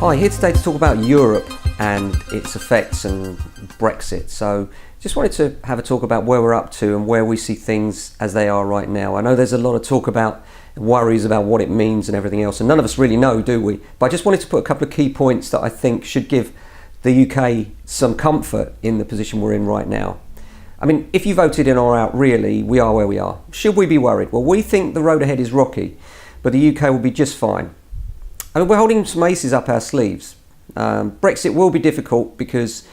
Hi, here today to talk about Europe and its effects and Brexit. So just wanted to have a talk about where we're up to and where we see things as they are right now. I know there's a lot of talk about worries about what it means and everything else, and none of us really know, do we? But I just wanted to put a couple of key points that I think should give the UK some comfort in the position we're in right now. I mean, if you voted in or out, really, we are where we are. Should we be worried? Well, we think the road ahead is rocky, but the UK will be just fine. I mean, we're holding some aces up our sleeves. Brexit will be difficult because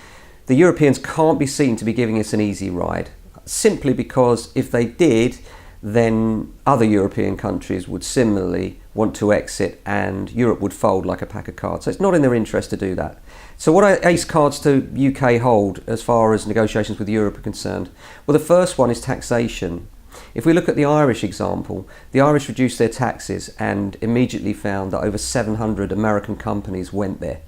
the Europeans can't be seen to be giving us an easy ride, simply because if they did, then other European countries would similarly want to exit and Europe would fold like a pack of cards. So it's not in their interest to do that. So what ace cards do UK hold as far as negotiations with Europe are concerned? Well, the first one is taxation. If we look at the Irish example, the Irish reduced their taxes and immediately found that over 700 American companies went there.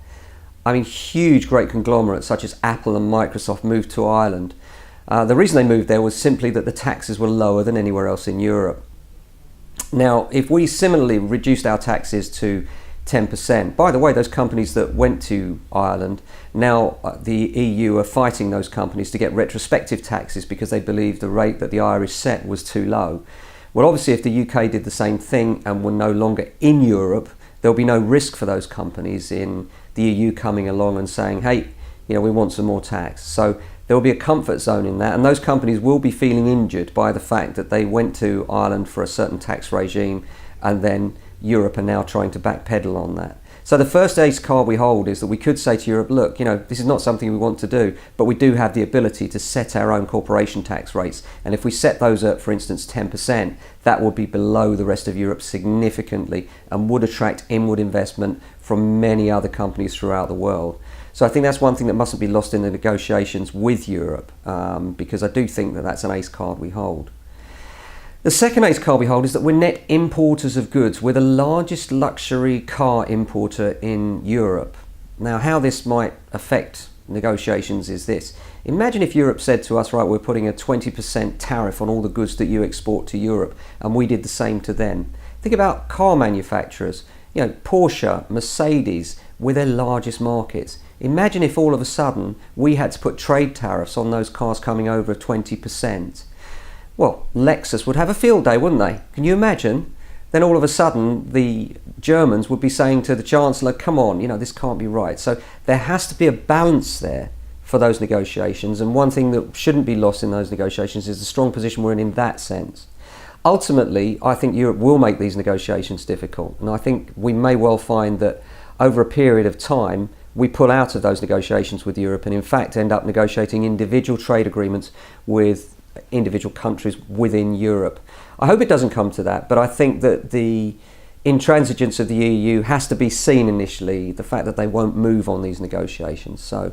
I mean, huge, great conglomerates such as Apple and Microsoft moved to Ireland. The reason they moved there was simply that the taxes were lower than anywhere else in Europe. Now, if we similarly reduced our taxes to 10%, by the way, those companies that went to Ireland, now the EU are fighting those companies to get retrospective taxes because they believe the rate that the Irish set was too low. Well, obviously, if the UK did the same thing and were no longer in Europe, there'll be no risk for those companies in the EU coming along and saying, hey, we want some more tax. So there will be a comfort zone in that, and those companies will be feeling injured by the fact that they went to Ireland for a certain tax regime and then Europe are now trying to backpedal on that. So the first ace card we hold is that we could say to Europe, look, this is not something we want to do, but we do have the ability to set our own corporation tax rates. And if we set those at, for instance, 10%, that would be below the rest of Europe significantly and would attract inward investment from many other companies throughout the world. So I think that's one thing that mustn't be lost in the negotiations with Europe, because I do think that that's an ace card we hold. The second ace card we hold is that we're net importers of goods. We're the largest luxury car importer in Europe. Now, how this might affect negotiations is this. Imagine if Europe said to us, right, we're putting a 20% tariff on all the goods that you export to Europe, and we did the same to them. Think about car manufacturers. Porsche, Mercedes, we're their largest markets. Imagine if all of a sudden we had to put trade tariffs on those cars coming over 20%. Well, Lexus would have a field day, wouldn't they? Can you imagine? Then all of a sudden, the Germans would be saying to the Chancellor, come on, this can't be right. So there has to be a balance there for those negotiations. And one thing that shouldn't be lost in those negotiations is the strong position we're in that sense. Ultimately, I think Europe will make these negotiations difficult. And I think we may well find that over a period of time, we pull out of those negotiations with Europe and in fact end up negotiating individual trade agreements with individual countries within Europe. I hope it doesn't come to that, but I think that the intransigence of the EU has to be seen initially, the fact that they won't move on these negotiations. So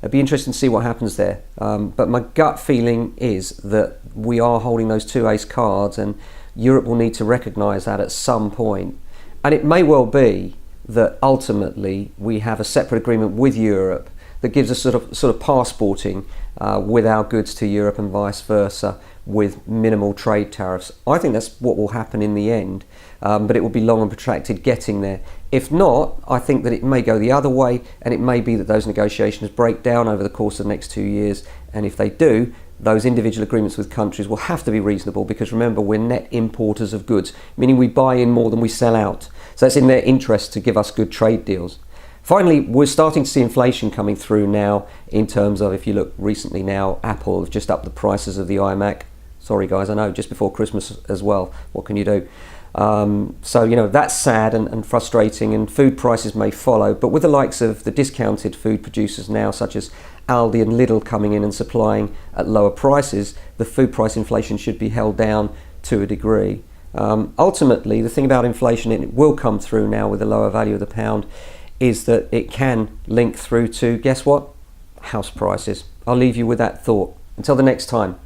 it'd be interesting to see what happens there. But my gut feeling is that we are holding those two ace cards and Europe will need to recognise that at some point. And it may well be that ultimately we have a separate agreement with Europe that gives us sort of passporting with our goods to Europe and vice versa with minimal trade tariffs. I think that's what will happen in the end, but it will be long and protracted getting there. If not, I think that it may go the other way, and it may be that those negotiations break down over the course of the next 2 years, and if they do, those individual agreements with countries will have to be reasonable, because remember, we're net importers of goods, meaning we buy in more than we sell out. So it's in their interest to give us good trade deals. Finally, we're starting to see inflation coming through now in terms of, if you look recently now, Apple have just upped the prices of the iMac. Sorry guys, I know, just before Christmas as well. What can you do? So that's sad and frustrating, and food prices may follow. But with the likes of the discounted food producers now, such as Aldi and Lidl coming in and supplying at lower prices, the food price inflation should be held down to a degree. Ultimately, the thing about inflation, it will come through now with the lower value of the pound, is that it can link through to, guess what? House prices. I'll leave you with that thought. Until the next time.